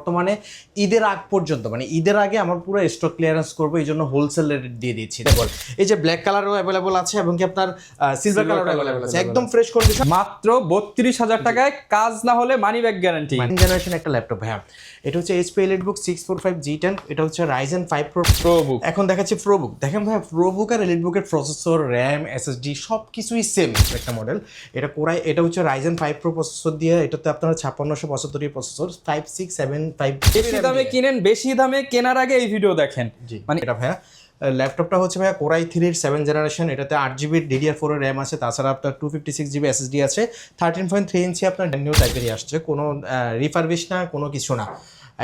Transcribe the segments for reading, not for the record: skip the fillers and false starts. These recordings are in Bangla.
বর্তমানে ঈদের আগ পর্যন্ত মানে ঈদের আগে আমার পুরো স্টক ক্লিয়ারেন্স করবো, এই জন্য হোলসেল রেট দিয়ে দিচ্ছি। এই যে ব্ল্যাক কালারও অ্যাভেলেবল আছে এবং কি আপনার সিলভার কালারও অ্যাভেলেবল আছে, একদম ফ্রেশ কন্ডিশন। মাত্র 32,000 টাকায়, কাজ না হলে মানি ব্যাক গ্যারান্টি। জেনারেশন একটা ল্যাপটপ ভাইয়া, এটা হচ্ছে HP EliteBook 645 G10, এটা হচ্ছে Ryzen 5 Pro বুক। এখন দেখাচ্ছি ProBook। দেখেন ভাইয়া, ProBook আর EliteBook এর প্রসেসর, RAM, SSD সব কিছুই সেম একটা মডেল। এটা কোরাই, এটা হচ্ছে Ryzen 5 Pro প্রসেসর দিয়ে, এটাতে আপনার 5675 এর প্রসেসর, 5675। বেশি দামে কিনেন, বেশি দামে কেনার আগে এই ভিডিও দেখেন। মানে এটা ভাইয়া ল্যাপটপটা হচ্ছে ভাইয়া কোরাই 3 7 জেনারেশন, এটাতে 8GB DDR4 এর RAM আছে, তাছাড়া আপনার 256GB SSD আছে, 13.3 ইঞ্চি আপনার নিউ টাইপেরই আসছে, কোনো রিফারবিশ না, কোনো কিছু না,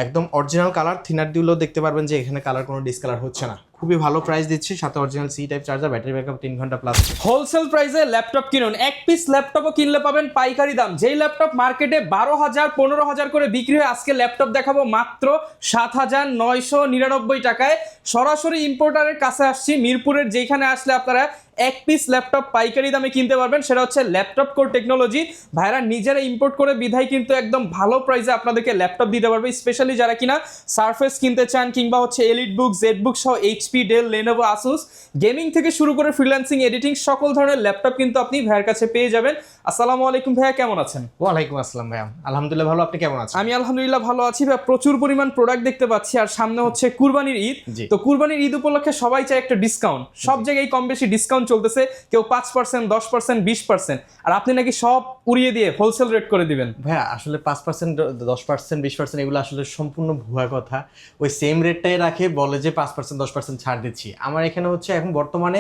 একদম অরিজিনাল কালার। থিনার দিলেও দেখতে পারবেন যে এখানে কালার কোনো ডিসকালার হচ্ছে না। খুবই ভালো প্রাইস দিচ্ছি, সাথে original C type charger, battery backup 3 ঘন্টা প্লাস। হোলসেল প্রাইসে ল্যাপটপ কিনুন, এক পিস ল্যাপটপও কিনলে পাবেন পাইকারি দাম। যেই ল্যাপটপ মার্কেটে 12,000 15,000 করে বিক্রি হয়, আজকে ল্যাপটপ দেখাবো মাত্র 7,999 টাকায়। সরাসরি ইম্পোর্টারের কাছে আসছি, মিরপুরের যেখানে আসলে আপনারা এক পিস ল্যাপটপ পাইকারি দামে কিনতে পারবেন, সেটা হচ্ছে ল্যাপটপ কোর টেকনোলজি। ভাইরা নিজেরা ইম্পোর্ট করে বিধায় কিন্তু একদম ভালো প্রাইসে আপনাদেরকে ল্যাপটপ দিতে পারবে। স্পেশালি যারা কিনা সারফেস কিনতে চান, কিংবা হচ্ছে EliteBook, ZBook সহ HP, Dell, Lenovo, Asus, gaming থেকে শুরু করে ফ্রিল্যান্সিং, এডিটিং সকল ধরনের ল্যাপটপ কিন্তু আপনি ভাইয়ের কাছে পেয়ে যাবেন। আসসালামু আলাইকুম ভাইয়া, কেমন আছেন? ওয়ালাইকুম আসসালাম ভাইয়া, আলহামদুলিল্লাহ ভালো, আপনি কেমন আছেন? আমি আলহামদুলিল্লাহ ভালো আছি ভাইয়া। প্রচুর পরিমাণ প্রোডাক্ট দেখতে পাচ্ছি, আর সামনে হচ্ছে কুরবানির ঈদ। তো কুরবানির ঈদ উপলক্ষে সবাই চায় একটা ডিসকাউন্ট, সব জায়গায় কম বেশি ডিসকাউন্ট চলতেছে, কেউ 5%, 10%, 20%, আর আপনি নাকি সব উড়িয়ে দিয়ে হোলসেল রেট করে দিবেন। ভাইয়া আসলে 5%, 10%, 20% এগুলো আসলে সম্পূর্ণ ভুয়া কথা। ওই সেম রেটটাই রাখে, বলে যে 5%, 10% ছাড় দিচ্ছি। আমার এখানে হচ্ছে এখন বর্তমানে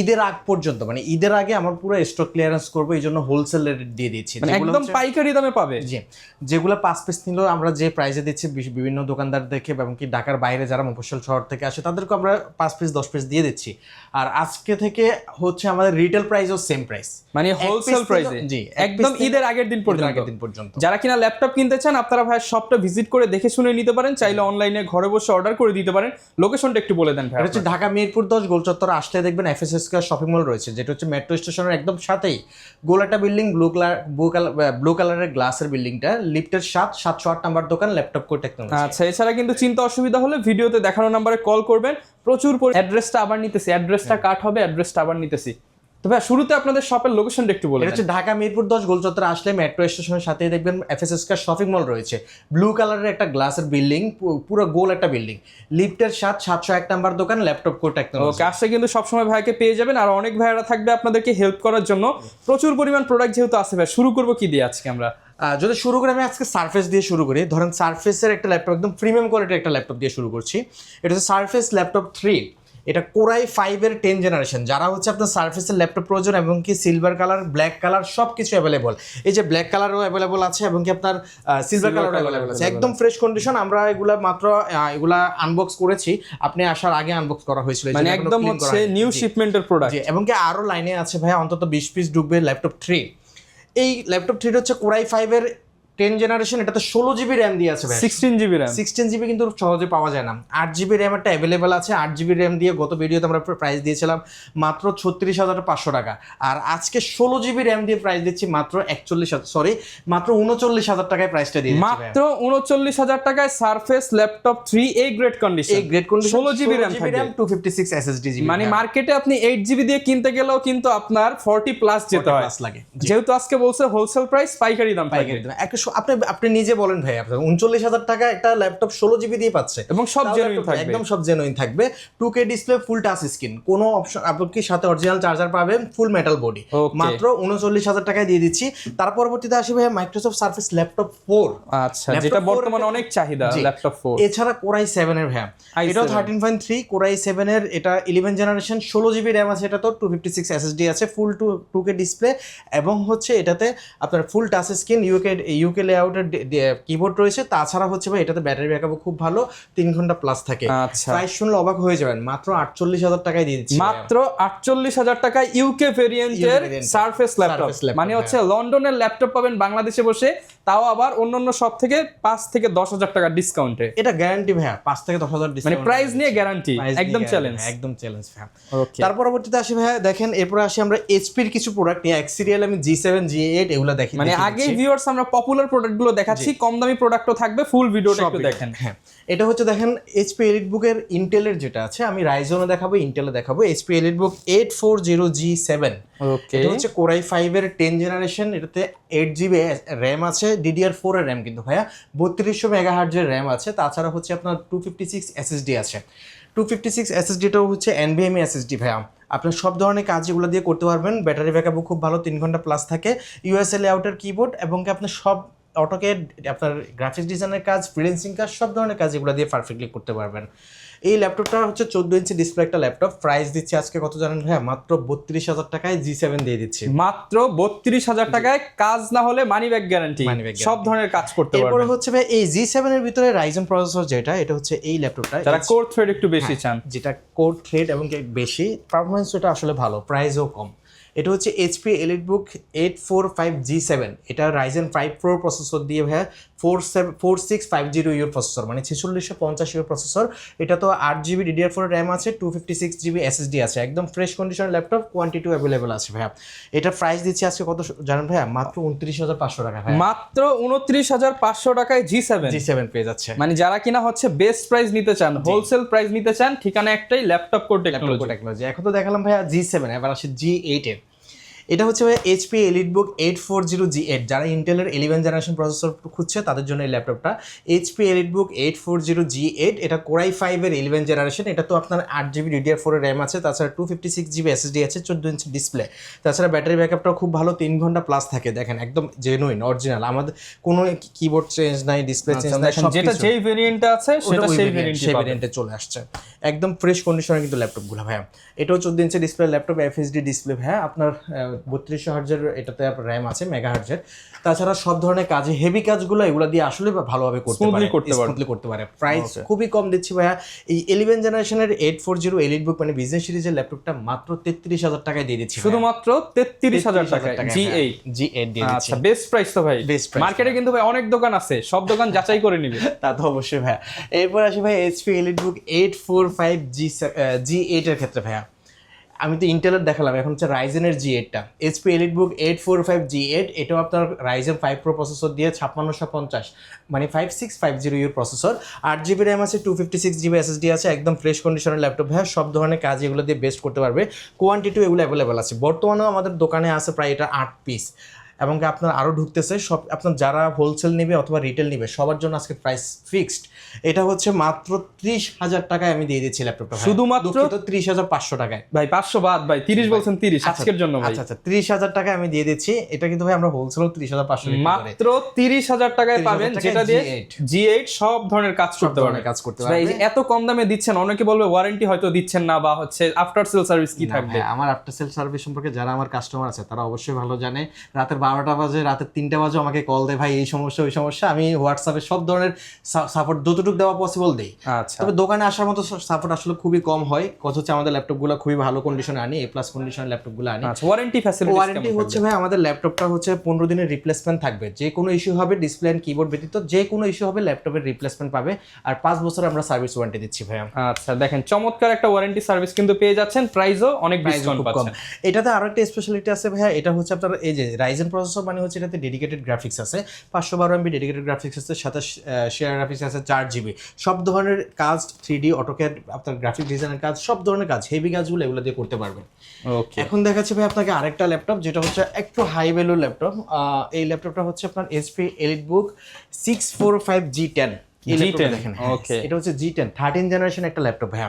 ঈদের আগ পর্যন্ত মানে ঈদের আগে আমার পুরো স্টক ক্লিয়ারেন্স করবো, এই জন্য হোলসেল রেট দিয়ে দিচ্ছি, একদম পাইকারি দামে পাবে। জি, যেগুলো 5 পিস নিল আমরা যে প্রাইসে দিচ্ছি বিভিন্ন দোকানদার দেখে, এবং কি ঢাকার বাইরে যারা মফস্বল শহর থেকে আসে তাদেরকে আমরা 5 পিস 10 পিস দিয়ে দিচ্ছি। আর আজকে থেকে হচ্ছে আমাদের রিটেল প্রাইসও সেম প্রাইস, মানে হোলসেল প্রাইসে। জি, একদম ঈদের আগের দিন পর্যন্ত। যারা কিনা ল্যাপটপ কিনতে চান, আপনারা ভাই শপটা ভিজিট করে দেখে শুনে নিতে পারেন, চাইলে অনলাইনে ঘরে বসে অর্ডার করে দিতে পারেন। লোকেশনটা একটু বলে দেন ভাই। এটা হচ্ছে ঢাকা মিরপুর 10 গোলচত্বর আসলে দেখবেন FS স্কয়ার শপিং মল রয়েছে, যেটা হচ্ছে মেট্রো স্টেশনের একদম সাথেই গোল একটা বিল্ডিং, ব্লু কালারের গ্লাসের বিল্ডিংটা, লিফটের 708 নাম্বার দোকান, ল্যাপটপ কোর টেকনোলজি। আচ্ছা, এছাড়া কিন্তু চিন্তা অসুবিধা হলে ভিডিওতে দেখানো নাম্বারে কল করবেন। প্রচুর অ্যাড্রেসটা আবার নিতেছি, অ্যাড্রেসটা কাট হবে, অ্যাড্রেসটা আবার নিতেছি। তো ভাই শুরুতে আপনাদের শপের লোকেশনটা একটু বলেন। এটা হচ্ছে ঢাকা মিরপুর 10 গোলচত্বর আসলে মেট্রো স্টেশনের সাথেই দেখবেন FS স্কয়ার শপিং মল রয়েছে, ব্লু কালারের একটা গ্লাসের বিল্ডিং, পুরো গোল একটা বিল্ডিং, লিফটের 701 নাম্বার দোকান, ল্যাপটপ কোর টেকনোলজি। ওকে, আসলে কিন্তু সবসময় ভাইকে পেয়ে যাবেন, আর অনেক ভাইয়ারা থাকবে আপনাদেরকে হেল্প করার জন্য। প্রচুর পরিমাণ প্রোডাক্ট যেহেতু আছে ভাই, শুরু করবো কি দিয়ে আজকে আমরা? যদি শুরু করি, আমি আজকে সারফেস দিয়ে শুরু করি। ধরেন সারফেসের একটা ল্যাপটপ, একদম প্রিমিয়াম কোয়ালিটির একটা ল্যাপটপ দিয়ে শুরু করছি। এটা হচ্ছে সারফেস ল্যাপটপ 3, এটা কোরাই 5 এর 10 জেনারেশন। যারা হচ্ছে আপনার সারফেসের ল্যাপটপ প্রয়োজন, এবং কি সিলভার কালার, ব্ল্যাক কালার সব কিছু অ্যাভেলেবল। এই যে ব্ল্যাক কালারও অ্যাভেলেবল আছে, এবং কি আপনার সিলভার কালারও অ্যাভেলেবল আছে, একদম ফ্রেশ কন্ডিশন। আমরা এগুলা মাত্র এগুলা আনবক্স করেছি, আপনি আসার আগে আনবক্স করা হয়েছিল, মানে একদম হচ্ছে নিউ শিপমেন্টের প্রোডাক্ট। এবং কি আরো লাইনে আছে ভাই, অন্তত 20 পিস ঢুকবে ল্যাপটপ 3। এই ল্যাপটপ 3 হচ্ছে কোরাই 5 এর 10 জেনারেশন, এটাতে 16GB RAM দিয়ে আছে ভাই, 16GB RAM। 16GB কিন্তু সহজে পাওয়া যায় না। 8GB RAM একটা অ্যাভেলেবেল আছে, 8GB RAM দিয়ে গত ভিডিওতে আমরা প্রাইস দিয়েছিলাম মাত্র 36,500 টাকা, আর আজকে 16GB RAM দিয়ে প্রাইস দিচ্ছি মাত্র 39,000 টাকায় প্রাইসটা দিয়ে দিচ্ছি মাত্র 39,000 টাকায় সারফেস ল্যাপটপ 3 এই grade condition, 16GB RAM, 256 SSD। মানে মার্কেটে আপনি 8GB দিয়ে কিনতে গেলেও কিন্তু আপনার 40 প্লাস যেতে হয় লাগে। যেহেতু আজকে বলছে হোলসেল প্রাইস, পাইকারি দাম। আপনি নিজে বলেন ভাই, আপনার 39,000 টাকা একটা ল্যাপটপ 16GB দিয়ে পাচ্ছে, এবং সব জেনুইন থাকবে, একদম সব জেনুইন থাকবে। 2K ডিসপ্লে, ফুল টাচ স্ক্রিন, কোনো অপশন, আপনি সাথে অরিজিনাল চার্জার পাবেন, ফুল মেটাল বডি, মাত্র 39,000 টাকায় দিয়ে দিচ্ছি। তার পরবর্তীতে আসি ভাই মাইক্রোসফট সারফেস ল্যাপটপ 4। আচ্ছা, যেটা বর্তমানে অনেক চাহিদা ল্যাপটপ 4। এছাড়া কোরাই 7 এর ভাই, এটাও 13.3 কোরাই 7 এর, এটা 11 জেনারেশন, 16GB RAM আছে, এটা তো 256 SSD আছে, ফুল 2K ডিসপ্লে, এবং হচ্ছে এটাতে আপনার ফুল টাচ স্ক্রিন, ইউকে লেআউটের কিবোর্ড রয়েছে। তাছাড়া হচ্ছে ভাই এটাতে ব্যাটারি ব্যাকআপও খুব ভালো, 3 ঘন্টা প্লাস থাকে। প্রাইস শুনলে অবাক হয়ে যাবেন, মাত্র 48,000 টাকায় দিয়ে দিচ্ছি, মাত্র 48,000 টাকায় ইউকে ভেরিয়েন্টের সারফেস ল্যাপটপ। মানে হচ্ছে লন্ডনের ল্যাপটপ পাবেন বাংলাদেশে বসে তাও আবার অন্যান্য সব থেকে 5 থেকে 10,000 টাকা ডিসকাউন্টে। এটা গ্যারান্টি ভাইয়া 5 থেকে 10,000 মানে ডিসকাউন্ট, প্রাইস নিয়ে গ্যারান্টি, একদম চ্যালেঞ্জ। একদম চ্যালেঞ্জ ভাইয়া। ওকে, তার পরবর্তীতে আসি ভাইয়া, দেখেন এরপর আসি আমরা এইচপির কিছু প্রোডাক্ট নিয়ে। সিরিয়াল আমি G7 G8 এগুলো দেখি, মানে আগে ভিউয়ার্স আমরা পপুলার প্রোডাক্টগুলো দেখাচ্ছি, কম দামি প্রোডাক্টও থাকবে, ফুল ভিডিওটা একটু দেখেন। হ্যাঁ, এটা হচ্ছে দেখেন এইচপি এলিটবুকের ইন্টেলের যেটা আছে, আমি রাইজনও দেখাবো ইন্টেলও দেখাবো। এইচপি এলিটবুক 840G7, ওকে, এটা হচ্ছে কোরাই 5 এর 10 জেনারেশন। এটাতে 8GB র্যাম আছে, DDR4 এর র্যাম কিন্তু ভাইয়া, 3200 মেগাহার্টজের র্যাম আছে। তাছাড়া হচ্ছে আপনার 256 SSD আছে। 256 SSDটাও হচ্ছে NVMe SSD ভাইয়া। আপনার সব ধরনের কাজ যেগুলো দিয়ে করতে পারবেন। ব্যাটারি ব্যাকআপও খুব ভালো, 3 ঘন্টা প্লাস থাকে। ইউএসএ লেআউটের কিবোর্ড এবং কি আপনার সব অটোক্যাড, আপনার গ্রাফিক্স ডিজাইনের কাজ, ফ্রিল্যান্সিং কাজ, সব ধরনের কাজ এগুলো দিয়ে পারফেক্টলি করতে পারবেন। এই ল্যাপটপটা হচ্ছে 14 ইঞ্চি ডিসপ্লে একটা ল্যাপটপ। প্রাইস দিচ্ছি আজকে কত জানেন ভাইয়া? মাত্র 32,000 টাকায় G7 দিয়ে দিচ্ছি। মাত্র 32,000 টাকায়, কাজ না হলে মানি ব্যাক গ্যারান্টি, সব ধরনের কাজ করতে পারবেন। এরপরে হচ্ছে ভাই এই G7 এর ভিতরে রাইজেন প্রসেসর যেটা, এটা হচ্ছে এই ল্যাপটপটা, যারা কোর থ্রেড একটু বেশি চান, যেটা কোর থ্রেড এবং বেশি পারফরম্যান্স, এটা আসলে ভালো, প্রাইসও কম। এটা হচ্ছে এইচপি এলিটবুক 845G7, এটা রাইজেন 5 প্রো প্রসেসর দিয়ে ভাইয়া 4650 প্রসেসর, মানে 4650 প্রসেসর। এটা তো 8GB DDR4 র্যাম আছে, 256GB SSD আছে, একদম ফ্রেশ কন্ডিশনের ল্যাপটপ, কোয়ান্টিটিও অ্যাভেলেবল আছে ভাইয়া। এটা প্রাইস দিচ্ছি আজকে কত জানেন ভাইয়া? মাত্র 29,500 টাকা ভাইয়া। মাত্র 29,500 টাকায় G7 পেয়ে যাচ্ছে। মানে যারা কিনা হচ্ছে বেস্ট প্রাইস নিতে চান, হোলসেল প্রাইস নিতে চান, ঠিকানা একটাই, ল্যাপটপ কোর টেকনোলজি। এখন তো দেখালাম ভাইয়া G7, এবার আসে G8 এর। এটা হচ্ছে ভাই এইচপি এলিটবুক 840G8, যারা ইন্টেলের 11 জেনারেশন প্রসেসর খুঁজছে তাদের জন্য এই ল্যাপটপটা। এইচপি এলিটবুক 840G8, এটা কোরাই 5 এর 11 জেনারেশন। এটা তো আপনার 8GB DDR4 এর র্যাম আছে, তাছাড়া 256GB SSD আছে, 14 ইঞ্চি ডিসপ্লে। তাছাড়া ব্যাটারি ব্যাকআপটাও খুব ভালো, 3 ঘন্টা প্লাস থাকে। দেখেন একদম জেনুইন অরিজিনাল, আমাদের কোনো কিবোর্ড চেঞ্জ নাই, ডিসপ্লে চেঞ্জ নাই, যেটা যেই ভেরিয়েন্টে আছে সেটা সেই ভেরিয়েন্টে চলে আসছে। একদম ফ্রেশ কন্ডিশনের কিন্তু ল্যাপটপগুলো ভাইয়া। এটাও 14 inch display laptop, FHD display ভাইয়া। আপনার 3200 হার্জের এটাতে র্যাম আছে, মেগাহার্জের। তাছাড়া সব ধরনের কাজে, হেভি কাজগুলো এগুলো দিয়ে আসলে ভালোভাবে স্মুথলি করতে পারে। প্রাইস খুবই কম দিচ্ছি ভাইয়া। এই 11 জেনারেশনের 840 এলিটবুক মানে বিজনেস সিরিজের ল্যাপটপটা মাত্র 33,000 টাকায় দিয়ে দিচ্ছি, শুধুমাত্র 33,000 টাকায় G8 দিয়ে দিচ্ছি। আচ্ছা, বেস্ট প্রাইস তো ভাই। মার্কেটে কিন্তু ভাই অনেক দোকান আছে, সব দোকান যাচাই করে নিবে। তা তো অবশ্যই ভাইয়া। এরপর আসি ভাই এইচপি এলিটবুক 845G8 এর ক্ষেত্রে ভাইয়া। আমি তো ইন্টেলের দেখালাম, এখন হচ্ছে রাইজেনের G8টা। এইচপি এলিটবুক 845G8, এটাও আপনার রাইজেন 5 প্রো প্রসেসর দিয়ে 5650, মানে 5650 প্রসেসর। 8GB র্যাম আছে, 256GB SSD আছে, একদম ফ্রেশ কন্ডিশনের ল্যাপটপ ভাইয়া। সব ধরনের কাজ এগুলো দিয়ে বেস্ট করতে পারবে। কোয়ান্টিটিও এগুলো অ্যাভেলেবেল আছে। বর্তমানেও আমাদের দোকানে আছে প্রায় এটা 8 পিস, এবং আপনার আরও ঢুকতেছে। সব আপনার যারা হোলসেল নেবে অথবা রিটেল নেবে সবার জন্য আজকে প্রাইস ফিক্সড। এটা হচ্ছে মাত্র 30,000 টাকায় আমি দিয়ে দিচ্ছি ল্যাপটপটা, শুধুমাত্র 30,500 টাকায়। ভাই 500 বাদ ভাই, 30 বলছেন, 30 আজকের জন্য ভাই। আচ্ছা 30,000 টাকায় আমি দিয়ে দিচ্ছি। এটা কিন্তু ভাই আমরা হোলসেলও 30,500 মাত্র 30,000 টাকায় পাবেন, যেটা দিয়ে G8 সব ধরনের কাজ করতে পারবে। ভাই এত কম দামে দিচ্ছেন, অনেকে বলবে ওয়ারেন্টি হয়তো দিচ্ছেন না, বা হচ্ছে আফটার সেল সার্ভিস কি থাকবে। আমার আফটার সেল সার্ভিস সম্পর্কে যারা আমার কাস্টমার আছে তারা অবশ্যই ভালো জানে। রাতের 12টা বাজে, রাতের 3টা বাজে আমাকে কল দেয়, ভাই এই সমস্যা ওই সমস্যা। আমি হোয়াটসঅ্যাপে সব ধরনের সাপোর্ট যতটুকু দেওয়া পসিবল দেই। আচ্ছা, তবে দোকানে আসার মতো সাপোর্ট আসলে খুবই কম হয়। কথা হচ্ছে আমাদের ল্যাপটপগুলো খুবই ভালো কন্ডিশনে আনি, A+ কন্ডিশনের ল্যাপটপগুলো আনি। আচ্ছা, ওয়ারেন্টি হচ্ছে ভাই আমাদের ল্যাপটপটা হচ্ছে 15 দিনের রিপ্লেসমেন্ট থাকবে। যে কোনো ইস্যু হবে, ডিসপ্লে এন্ড কিবোর্ড ব্যতীত যে কোনো ইস্যু হবে ল্যাপটপের রিপ্লেসমেন্ট পাবে। আর 5 বছর আমরা সার্ভিস ওয়ারেন্টি দিচ্ছি ভাই। আচ্ছা, দেখেন চমৎকার একটা ওয়ারেন্টি সার্ভিস কিন্তু পেয়ে যাচ্ছেন, প্রাইসও অনেক ডিসকাউন্ট পাচ্ছেন। এটাতে আরো একটা স্পেশালিটি আছে ভাইয়া, এটা হচ্ছে আপনার এই যে রাইজেন প্রসেসর, মানে হচ্ছে এটাতে ডেডিকেটেড গ্রাফিক্স আছে, 512 MB ডেডিকেটেড গ্রাফিক্স আছে, সাথে শেয়ার গ্রাফিক্স আছে 4GB। সব ধরনের কাজ, 3D অটোক্যাড, আপনার গ্রাফিক ডিজাইনের কাজ, সব ধরনের কাজ, হেভি কাজগুলো এগুলো দিয়ে করতে পারবেন। ওকে, এখন দেখাচ্ছি ভাই আপনাকে আরেকটা ল্যাপটপ, যেটা হচ্ছে একটু হাই ভ্যালুর ল্যাপটপ। এই ল্যাপটপটা হচ্ছে আপনার এইচপি এলিটবুক 645G10। দেখেন, এটা হচ্ছে G10 13 জেনারেশন একটা ল্যাপটপ ভাইয়া।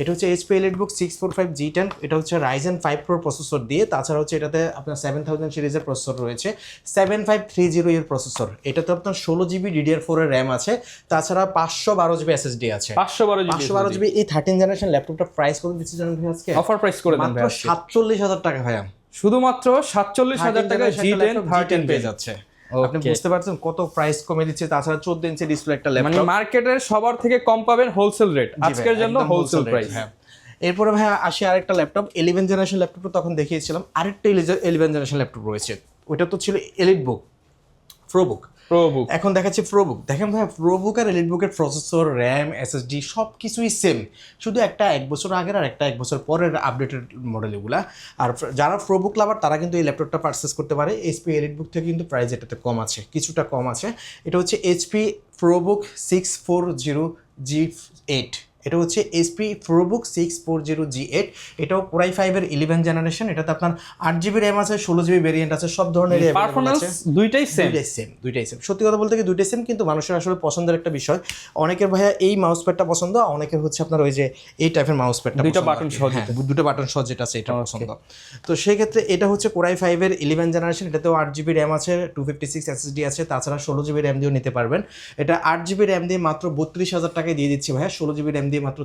এটা হচ্ছে এইচপি এলিটবুক 645G10। এটা হচ্ছে রাইজেন 5 প্রো প্রসেসর দিয়ে, তাছাড়া হচ্ছে এটাতে আপনার 7000 সিরিজের প্রসেসর রয়েছে, 7530 এর প্রসেসর। এটাতে আপনার 16GB DDR4 এর র্যাম আছে, তাছাড়া 512GB SSD আছে। 512GB এই 13 জেনারেশন ল্যাপটপটা প্রাইস কত দিচ্ছি জানেন ভাই আজকে? অফার প্রাইস করে দেন ভাই, মাত্র 47,000 টাকা ভাইয়া। শুধুমাত্র 47,000 টাকায় G10 13 পেয়ে যাচ্ছে। আপনি বুঝতে পারছেন কত প্রাইস কমে দিচ্ছে। তাছাড়া 14 ইঞ্চি ডিসপ্লে একটা ল্যাপটপ, মানে মার্কেটের সবার থেকে কম পাবেন হোলসেল রেট, আজকের জন্য হোলসেল প্রাইস। এরপরে ভাই আসি আরেকটা ল্যাপটপ, 11 জেনারেশন ল্যাপটপটা তখন দেখিয়েছিলাম। আরেকটা 11 জেনারেশন ল্যাপটপ রয়েছে, ওইটা তো ছিল এলিটবুক প্রোবুক। প্রোবুক। এখন দেখাচ্ছি প্রোবুক। দেখেন ভাই প্রোবুক আর এলিটবুকের প্রসেসর, র্যাম, এসএসডি সব কিছুই সেম, শুধু একটা 1 বছর আগের আর একটা 1 বছর পরের আপডেটেড মডেল এগুলা। আর যারা প্রোবুক লাভার তারা কিন্তু এই ল্যাপটপটা পারচেস করতে পারে। এইচপি এলিটবুক থেকে কিন্তু প্রাইস এটাতে কম আছে, কিছুটা কম আছে। এটা হচ্ছে এইচপি প্রোবুক 640G8। এটা হচ্ছে এইচপি প্রোবুক 640G8। এটাও কোরাই 5-এর 11 জেনারেশন। এটাতে আপনার 8GB র্যাম আছে, 16GB ভেরিয়েন্ট আছে, সব ধরনের পারফরম্যান্স দুইটাই সেম। দুইটাই সেম। সত্যি কথা বলতে কি দুইটাই সেম, কিন্তু মানুষের আসলে পছন্দের একটা বিষয়। অনেকের ভাইয়া এই মাউস প্যাডটা পছন্দ, অনেকের হচ্ছে আপনার ওই যে এই টাইপের মাউস প্যাডটা, দুইটা বাটন সহ, দুটো বাটন সহ যেটা আছে এটা পছন্দ। তো সেই ক্ষেত্রে এটা হচ্ছে কোরাই 5-এর 11 জেনারেশন। এটাতেও 8GB র্যাম আছে, 256 SSD আছে, তাছাড়া 16GB র্যাম দিয়েও নিতে পারবেন। এটা 8GB র্যাম দিয়ে মাত্র 32,000 টাকায় দিয়ে দিচ্ছি ভাইয়া, 16GB র্যাম দিয়ে মাত্র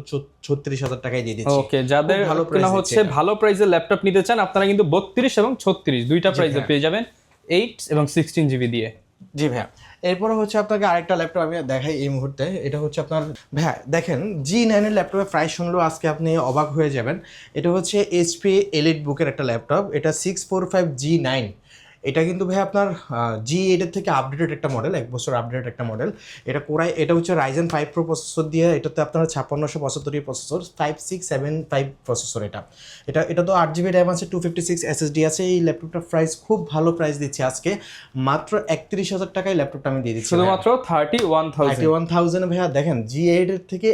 36,000 টাকায় দিয়ে দিচ্ছি। ওকে, যাদের কেনা হচ্ছে ভালো প্রাইসের ল্যাপটপ নিতে চান আপনারা কিন্তু 32 এবং 36 দুইটা প্রাইসে পেয়ে যাবেন 8 এবং 16GB দিয়ে। জি ভাইয়া। এরপরে হচ্ছে আপনাকে আরেকটা ল্যাপটপ আমি দেখাই এই মুহূর্তে। এটা হচ্ছে আপনার ভাইয়া দেখেন G9 এর ল্যাপটপের প্রাইস শুনলেও আজকে আপনি অবাক হয়ে যাবেন। এটা হচ্ছে এইচপি এলিটবুকের একটা ল্যাপটপ। এটা 645G9। এটা কিন্তু ভাই আপনার G8 এর থেকে আপডেটেড একটা মডেল, 1 বছর আপডেটেড একটা মডেল। এটা কোরাই, এটা হচ্ছে রাইজেন 5 প্রো প্রসেসর দিয়ে, এটাতে আপনার 5675 প্রসেসর, 5675 প্রসেসর। এটা তো 8GB র্যাম আছে, 256 SSD আছে। এই ল্যাপটপটার প্রাইস খুব ভালো প্রাইস দিচ্ছি আজকে, মাত্র 31,000 টাকায় ল্যাপটপটা আমি দিয়ে দিচ্ছি শুধুমাত্র 31,000 ভাইয়া। দেখেন G8 এর থেকে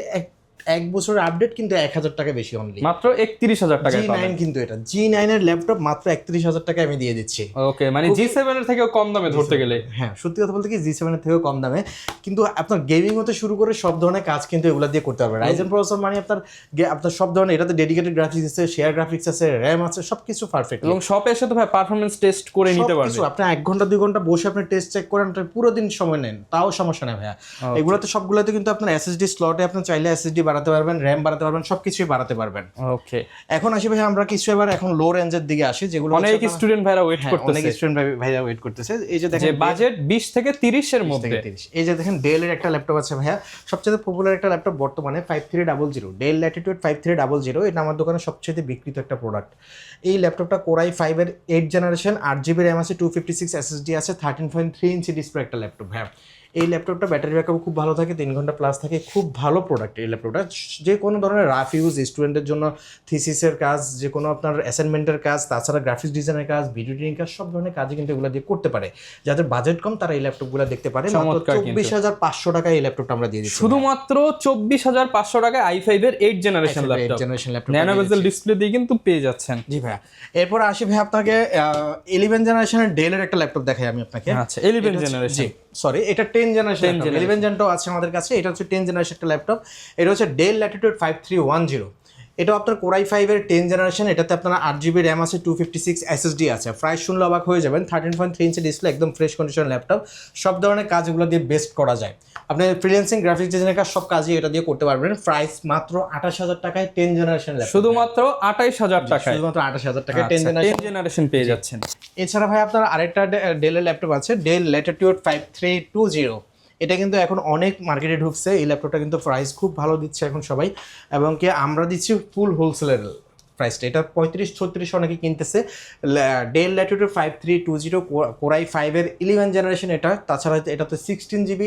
এক বছরের আপডেট কিন্তু 1,000 টাকা বেশি অনলি, মাত্র 31,000 টাকায় G9 পাবেন। কিন্তু এটা G9 এর ল্যাপটপ মাত্র 31,000 টাকায় আমি দিয়ে দিচ্ছি। ওকে, মানে G7 এর থেকেও কম দামে ধরতে গেলে। হ্যাঁ, সত্যি কথা বলতে কি G7 এর থেকেও কম দামে, কিন্তু আপনার গেমিং হতে শুরু করে সব ধরনের কাজ কিন্তু এগুলা দিয়ে করতে পারবে। রাইজেন প্রসেসর মানে আপনার সব ধরনের, এটাতে ডেডিকেটেড গ্রাফিক্স আছে, শেয়ার গ্রাফিক্স আছে, র্যাম আছে, সবকিছু পারফেক্ট। এবং শপে এসে তো ভাই পারফরম্যান্স টেস্ট করে নিতে পারবেন। আপনি 1 ঘন্টা 2 ঘন্টা বসে আপনি টেস্ট চেক করেন, পুরো দিন সময় নেন, তাও সমস্যা নেই ভাইয়া। এগুলোতে সবগুলোতে কিন্তু আপনার এসএসডি স্লটে আপনি চাইলে এসএসডি বাড়াতে পারবেন, র্যাম বাড়াতে পারবেন, সবকিছুই বাড়াতে পারবেন। ওকে, এখন আসি ভাই আমরা কিছু এবার এখন লো রেঞ্জের দিকে আসি, যেগুলো অনেক স্টুডেন্ট ভাইরা ওয়েট করতেছে। অনেক স্টুডেন্ট ভাইরা ওয়েট করতেছে। এই যে দেখেন যে বাজেট 20 থেকে 30 এর মধ্যে। এই যে দেখেন ডেল এর একটা ল্যাপটপ আছে ভাইয়া, সবচেয়ে পপুলার একটা ল্যাপটপ বর্তমানে 5300, ডেল ল্যাটিটিউড 5300। এটা আমার দোকানে সবচেয়ে বিক্রিত একটা প্রোডাক্ট। এই ল্যাপটপটা কোরাই 5-এর 8 জেনারেশন, 8GB র্যাম আছে, 256 SSD আছে, 13.3 ইঞ্চি ডিসপ্লে একটা ল্যাপটপ ভাইয়া। এই ল্যাপটপটা ব্যাটারি ব্যাকআপ খুব ভালো থাকে, 3 ঘন্টা প্লাস থাকে, খুব ভালো প্রোডাক্ট এই ল্যাপটপটা। যে কোনো ধরনের রাফ ইউজ, স্টুডেন্টের জন্য থিসিসের কাজ, যে কোনো আপনার অ্যাসাইনমেন্টের কাজ, তাছাড়া গ্রাফিক্স ডিজাইনের কাজ, ভিডিও এডিটিং কাজ, সব ধরনের কাজই কিন্তু এগুলো দিয়ে করতে পারে। যাদের বাজেট কম তারা এই ল্যাপটপগুলো দেখতে পারে। 24,500 টাকায় এই ল্যাপটপটা আমরা দিয়ে দিচ্ছি, শুধুমাত্র 24,500 টাকায় i5 এর 8 জেনারেশন ল্যাপটপ। ন্যানো বেজেল ডিসপ্লে দিয়ে কিন্তু পেয়ে যাচ্ছেন। জি ভাইয়া। এরপর আসি ভাই আপনাকে 11 জেনারেশনের ডেলের একটা ল্যাপটপ দেখাই আমি আপনাকে। আচ্ছা, 11 জেনারেশন, সরি এটা 10 জেনারেশন, 11 জেনটাও আছে আমাদের কাছে। এটা হচ্ছে 10 জেনারেশন একটা ল্যাপটপ। এটা হচ্ছে ডেল ল্যাটিটিউড 5310। এটা আপনার কোরাই 5-এর 10 জেনারেশন। এটাতে আপনার 8GB র্যাম আছে, 256 SSD আছে। প্রাইস শুনলে অবাক হয়ে যাবেন, 13.3 ইঞ্চি ডিসপ্লে, একদম ফ্রেশ কন্ডিশন ল্যাপটপ। সব ধরনের কাজগুলো দিয়ে বেস্ট করা যায়। আপনি ফ্রিল্যান্সিং, গ্রাফিক্স ডিজাইনের কাজ সব কাজই এটা দিয়ে করতে পারবেন। প্রাইস মাত্র 28,000 টাকায় 10 জেনারেশন ল্যাপটপ, শুধুমাত্র 28,000 টাকায়, শুধুমাত্র 28,000 টাকায় 10 জেনারেশন পেয়ে যাচ্ছেন। এছাড়া ভাই আপনার আরেকটা ডেলের ল্যাপটপ আছে, ডেল ল্যাটিটিউড 5320। এটা কিন্তু এখন অনেক মার্কেটে ঢুকছে। এই ল্যাপটপটা কিন্তু প্রাইস খুব ভালো দিচ্ছে এখন সবাই, এবং কি আমরা দিচ্ছি ফুল হোলসেলের প্রাইসটা। এটা 35-36 অনেকে কিনতেছে। ডেল ল্যাটিটিউড 5320 কোরাই 5-এর 11 জেনারেশন এটা। তাছাড়া এটাতে 16GB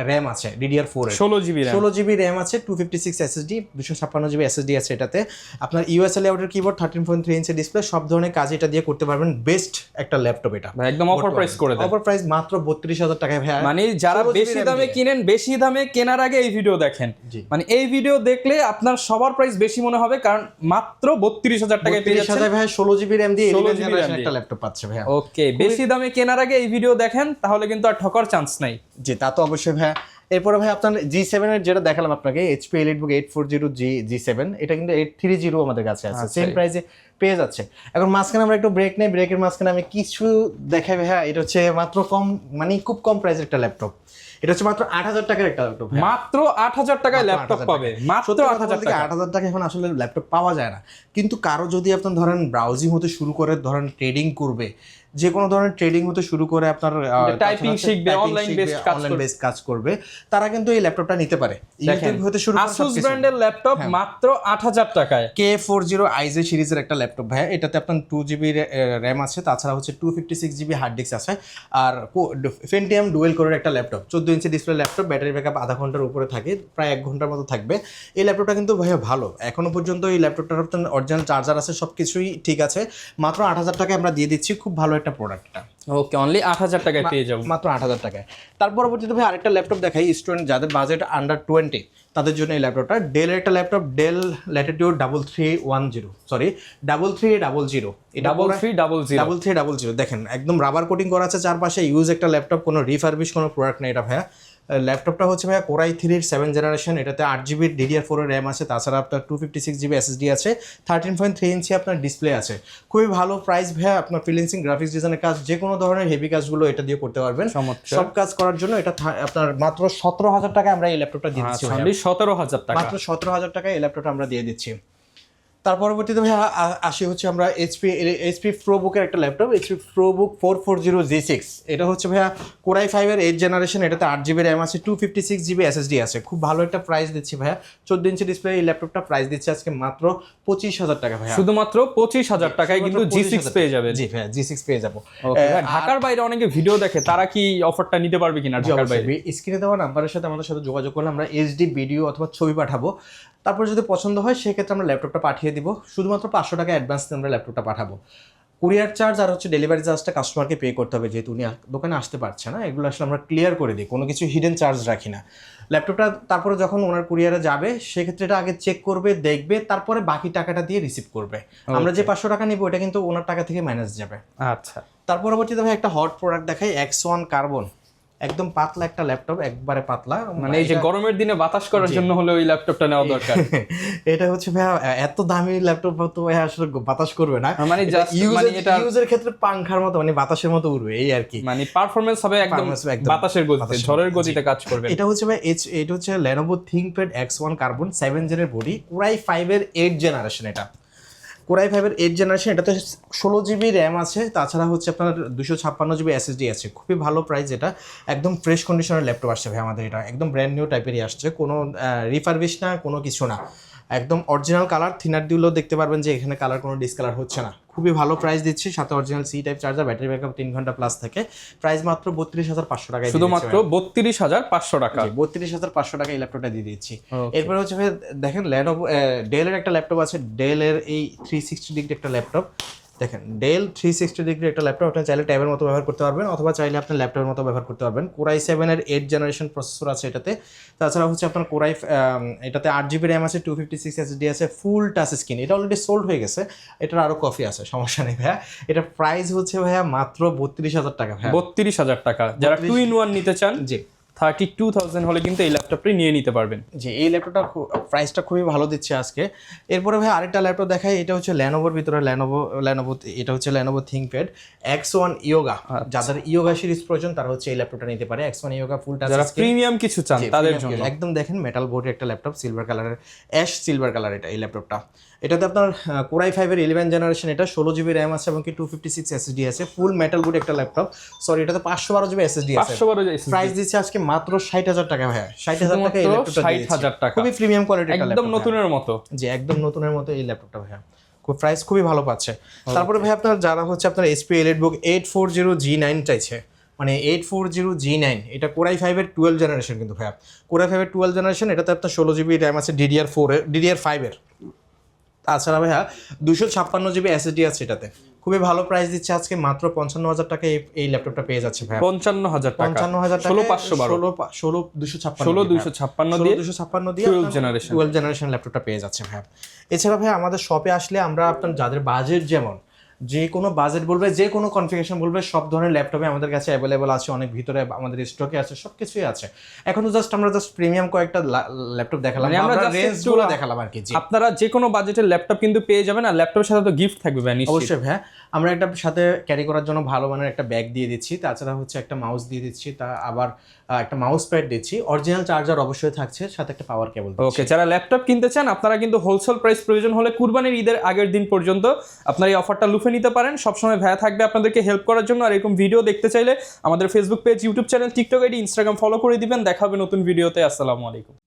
র্যাম আছে, DDR4 এর 16GB র্যাম আছে, 256 SSD, 256GB SSD আছে এটাতে। আপনার ইউএসএল লেআউটের কিবোর্ড, 13.3 ইঞ্চি ডিসপ্লে, সব ধরনের কাজ এটা দিয়ে করতে পারবেন। বেস্ট একটা ল্যাপটপ এটা, একদম অফার প্রাইস করে দেন। অফার প্রাইস মাত্র 32,000 টাকায় ভাই। মানে যারা বেশি দামে কিনেন, বেশি দামে কেনার আগে এই ভিডিও দেখেন। মানে এই ভিডিও দেখলে আপনার সবার প্রাইস বেশি মনে হবে, কারণ মাত্র 32,000 টাকায় পেয়ে যাচ্ছেন ভাই 16GB র্যাম দিয়ে 11 জেনারেশন একটা ল্যাপটপ পাচ্ছে ভাই। ওকে, বেশি দামে কেনার আগে এই ভিডিও দেখেন, তাহলে কিন্তু আর ঠকার চান্স নাই। জি, তা তো অবশ্যই ভাই। এরপরে ভাই আপনার G7 এর যেটা দেখালাম আপনাকে, HP এলিটবুক 840G7, এটা কিন্তু 830 আমাদের কাছে আছে, সেম প্রাইসে পেয়ে যাচ্ছে। এখন মাঝখানে আমরা একটু ব্রেক নেই, ব্রেকের মাঝখানে আমি কিছু দেখাই ভাই। এটা হচ্ছে মাত্র কম, মানে খুব কম প্রাইসের একটা ল্যাপটপ। এটা হচ্ছে মাত্র 8,000 টাকার একটা ল্যাপটপ। মাত্র 8,000 টাকায় ল্যাপটপ পাবে, মাত্র 8,000 টাকা। 8,000 টাকা এখন আসলে ল্যাপটপ পাওয়া যায় না। কিন্তু কারো যদি আপনার ধরেন ব্রাউজিং হতে শুরু করে, ধরেন ট্রেডিং করবে, যে কোনো ধরনের ট্রেডিং হতে শুরু করে আপনার টাইপিং শিখবে, অনলাইন বেসড কাজ করবে, তারা কিন্তু এই ল্যাপটপটা নিতে পারে। ইউটিউব হতে শুরু করে Asus ব্র্যান্ডের ল্যাপটপ মাত্র 8000 টাকায়। K40 IZ সিরিজের একটা ল্যাপটপ ভাই, এটাতে আপনার 2GB র্যাম আছে, তাছাড়া হচ্ছে 256GB হার্ড ডিস্ক আছে, আর Pentium ডুয়েল কোরের একটা laptop, 14 inch display laptop, battery backup আধা ঘন্টার উপরে থাকে, প্রায় 1 ঘন্টার মতো থাকবে। এই ল্যাপটপটা কিন্তু ভাইয়া ভালো, এখনো পর্যন্ত এই ল্যাপটপটার আপনার অরিজিনাল চার্জার আছে, সব কিছুই ঠিক আছে। মাত্র 8000 টাকায় আমরা দিয়ে দিচ্ছি, খুব ভালো একটা প্রোডাক্টটা। ওকে, অনলি 8000 টাকায় পেয়ে যাবো, মাত্র 8000 টাকায়। তার পরবর্তীতে ভাই আরেকটা ল্যাপটপ দেখাই, স্টুডেন্ট যাদের বাজেট আন্ডার 20 তাদের জন্য এই ল্যাপটপটা, ডেলের একটা ল্যাপটপ, ডেল ল্যাটিটিউড 3300 এটা 3300 দেখেন একদম রাবার কোটিং করা আছে চারপাশে, ইউজ একটা ল্যাপটপ, কোনো রিফারবিশ কোনো প্রোডাক্ট নেই এটা ভাইয়া। ল্যাপটপটা হচ্ছে ভাইয়া কোরাই 3 7 জেনারেশন, এটাতে 8GB DDR4 এর র্যাম আছে, তাছাড়া আপনার 256GB SSD আছে, 13.3 ইঞ্চি আপনার ডিসপ্লে আছে। খুবই ভালো প্রাইস ভাইয়া, আপনার ফ্রিল্যান্সিং গ্রাফিক্স ডিজাইনের কাজ, যে কোনো ধরনের হেভি কাজগুলো এটা দিয়ে করতে পারবেন। সব কাজ করার জন্য এটা আপনার মাত্র 17000 টাকায় আমরা এই ল্যাপটপটা দিয়ে দিচ্ছি। 17000 টাকা, মাত্র 17000 টাকায় এই ল্যাপটপটা আমরা দিয়ে দিচ্ছি। তার পরবর্তীতে ভাইয়া আসি হচ্ছে আমরা এইচপি প্রোবুকের একটা ল্যাপটপ, এইচপি প্রোবুক 440G6। এটা হচ্ছে ভাইয়া কোরাই 5 এর 8 জেনারেশন, এটাতে 8GB র্যাম আছে, 256GB SSD আছে। খুব ভালো একটা প্রাইস দিচ্ছি ভাইয়া, 14 ইঞ্চি ডিসপ্লে এই ল্যাপটপটা প্রাইস দিচ্ছে আজকে মাত্র 25000 টাকা ভাইয়া। শুধুমাত্র 25000 টাকায় কিন্তু G6 পেয়ে যাবে। জি ভাইয়া, G6 পেয়ে যাবো। ঢাকার বাইরে অনেকে ভিডিও দেখে, তারা কি অফারটা নিতে পারবে কিনা? ঢাকার বাইরে স্ক্রিনে দেওয়া নাম্বারের সাথে আমাদের সাথে যোগাযোগ করলে আমরা HD ভিডিও অথবা ছবি পাঠাবো, তারপর যদি পছন্দ হয় সেক্ষেত্রে আমরা ল্যাপটপটা পাঠিয়ে দিব। শুধুমাত্র 500 টাকা অ্যাডভান্স দিয়ে আমরা ল্যাপটপটা পাঠাবো। কুরিয়ার চার্জ আর হচ্ছে ডেলিভারি চার্জটা কাস্টমারকে পে করতে হবে, যেহেতু উনি দোকানে আসতে পারছে না। এগুলো আসলে আমরা ক্লিয়ার করে দিই, কোনো কিছু হিডেন চার্জ রাখি না। ল্যাপটপটা তারপরে যখন ওনার কুরিয়ারে যাবে সেক্ষেত্রে এটা আগে চেক করবে, দেখবে, তারপরে বাকি টাকাটা দিয়ে রিসিভ করবে। আমরা যে 500 টাকা নিব ওটা কিন্তু ওনার টাকা থেকে মাইনাস যাবে। আচ্ছা, তার পরবর্তীতে ভাই একটা হট প্রোডাক্ট দেখাই, X1 কার্বন, একদম পাতলা একটা ল্যাপটপ, একবারে পাতলা, মানে এই যে গরমের দিনে বাতাস করার জন্য হলে ওই ল্যাপটপটা নেওয়া দরকার। এটা হচ্ছে ভাই এত দামি ল্যাপটপ তো ভাই আসলে বাতাস করবে না, মানে ইউজের ক্ষেত্রে পাংখার মতো, মানে বাতাসের মতো উড়বে, এই আর কি। মানে পারফরম্যান্স হবে একদম বাতাসের গতিতে, ঝড়ের গতিতে কাজ করবে। এটা হচ্ছে ভাই এটা হচ্ছে Lenovo ThinkPad X1 কার্বন 7 জেনের বডি, কোরাই 5 এর 8 জেনারেশন। এটা কোরাই 5 এর 8 জেনারেশন, এটাতে 16GB র্যাম আছে, তাছাড়া হচ্ছে আপনার 256GB SSD আছে। খুবই ভালো প্রাইস, এটা একদম ফ্রেশ কন্ডিশনের ল্যাপটপ আসছে ভাই আমাদের, এটা একদম ব্র্যান্ড নিউ টাইপেরই আসছে, কোনো রিফারবিশ না, কোনো কিছু না, একদম অরিজিনাল কালার। থিনার দিলেও দেখতে পারবেন যে এখানে কালার কোনো ডিসকালার হচ্ছে না। খুবই ভালো প্রাইস দিচ্ছি, সাথে original C type charger, battery backup 3 ঘন্টা প্লাস থাকে। প্রাইস মাত্র 32500 টাকায়, শুধুমাত্র 32500 টাকা, 32500 টাকা এই ল্যাপটপটা দিয়ে দিচ্ছি। এরপরে হচ্ছে ভাই দেখেন Lenovo ডেলের একটা ল্যাপটপ আছে, ডেলের এই 360 ডিগ্রি একটা ল্যাপটপ, দেখেন ডেল 360 ডিগ্রি একটা ল্যাপটপ, আপনি চাইলে ট্যাবের মতো ব্যবহার করতে পারবেন, অথবা চাইলে আপনার ল্যাপটপের মতো ব্যবহার করতে পারবেন। কোরাই 7 এর 8 জেনারেশন প্রসেসর আছে এটাতে, তাছাড়া হচ্ছে আপনার কোরাই এটাতে 8GB র্যাম আছে, 256 SSD আছে, ফুল টাচ স্ক্রিন। এটা অলরেডি সোল্ড হয়ে গেছে, এটার আরও কফি আছে, সমস্যা নেই ভাইয়া। এটা প্রাইস হচ্ছে ভাইয়া মাত্র 32000 টাকা ভাইয়া, 32000 টাকা। যারা 2-in-1 নিতে চান, জি 32000 হলে কিন্তু এই ল্যাপটপটি নিয়ে নিতে পারবেন। জি, এই ল্যাপটপটা প্রাইসটা খুবই ভালো দিচ্ছে আজকে। এরপরে ভাই আরেকটা ল্যাপটপ দেখাই, এটা হচ্ছে ল্যানোভোর ভিতরে, ল্যানোভো এটা হচ্ছে Lenovo ThinkPad X1 Yoga। যাদের ইয়োগা সিরিজ প্রয়োজন তারা হচ্ছে এই ল্যাপটপটা নিতে পারে, X1 Yoga ফুল টাচ যারা প্রিমিয়াম কিছু চান তাদের জন্য। একদম দেখেন মেটাল বোর্ডের একটা ল্যাপটপ, সিলভার কালারের, অ্যাশ সিলভার কালার এটা এই ল্যাপটপটা। এটাতে আপনার কোরাই 5 এর 11 জেনারেশন, এটা 16GB র্যাম আছে এবং কি 256 SSD আছে, ফুল মেটাল বোর্ড একটা ল্যাপটপ। সরি, এটাতে 512GB SSD আছে। প্রাইস দিচ্ছে আজকে মাত্র 60000 টাকা ভাইয়া, 60000 টাকা এই ল্যাপটপটা, 60000 টাকা, খুবই প্রিমিয়াম কোয়ালিটির একটা ল্যাপটপ, একদম নতুনের মতো। জি একদম নতুনের মতো এই ল্যাপটপটা ভাইয়া, প্রাইস খুবই ভালো পাচ্ছে। তারপরে ভাই আপনার যারা হচ্ছে আপনার HP EliteBook 840G9 চাইছে, মানে 840G9, এটা কোরাই 5 এর 12 জেনারেশন কিন্তু ভাইয়া, কোরাই 5 এর 12 জেনারেশন, এটাতে আপনার 16GB র্যাম আছে, DDR5 এর, তাছাড়া ভাইয়া 256GB SSD আছে এটাতে। খুবই ভালো প্রাইস দিচ্ছে আজকে মাত্র 55000 টাকা এই ল্যাপটপটা পেয়ে যাচ্ছে ভাই, 55000 টাকা, 55000 টাকা, 16256 দিয়ে 12 জেনারেশন ল্যাপটপটা পেয়ে যাচ্ছে ভাই। এছাড়া ভাই আমাদের শপে আসলে আমরা আপনার যাদের বাজেট যেমন, যে কোনো বাজেট বলবে, যে কোনো কনফিগারেশন বলবে, সব ধরনের ল্যাপটপে আমাদের কাছে অ্যাভেলেবল আছে, অনেক ভিতরে আমাদের স্টকে আছে, সব কিছুই আছে। এখন তো আমরা জাস্ট প্রিমিয়াম কয়েকটা ল্যাপটপ দেখালাম, আমরা রেঞ্জগুলো দেখালাম আর কি। আপনারা যে কোনো বাজেটের ল্যাপটপ কিন্তু পেয়ে যাবেন, আর ল্যাপটপের সাথে তো গিফট থাকবে ভাই, অবশ্যই ভাই। আমরা একটা সাথে ক্যারি করার জন্য ভালো মানের একটা ব্যাগ দিয়ে দিচ্ছি, তাছাড়া হচ্ছে একটা মাউস দিয়ে দিচ্ছি, তা আবার একটা মাউস প্যাড দিচ্ছি, অরিজিনাল চার্জার অবশ্যই থাকছে, সাথে একটা পাওয়ার কেবল। ওকে, যারা ল্যাপটপ কিনতে চান আপনারা কিন্তু হোলসেল প্রাইস প্রয়োজন হলে কুরবানির ঈদের আগের দিন পর্যন্ত আপনারা এই অফারটা লুফে দেখে নিতে পারেন। সবসময় ভাইয়া থাকবে আপনাদেরকে হেল্প করার জন্য। আর এরকম ভিডিও দেখতে চাইলে আমাদের Facebook page, YouTube channel, TikTok ID, Instagram follow করে দিবেন। দেখা হবে নতুন ভিডিওতে। আসসালামু আলাইকুম।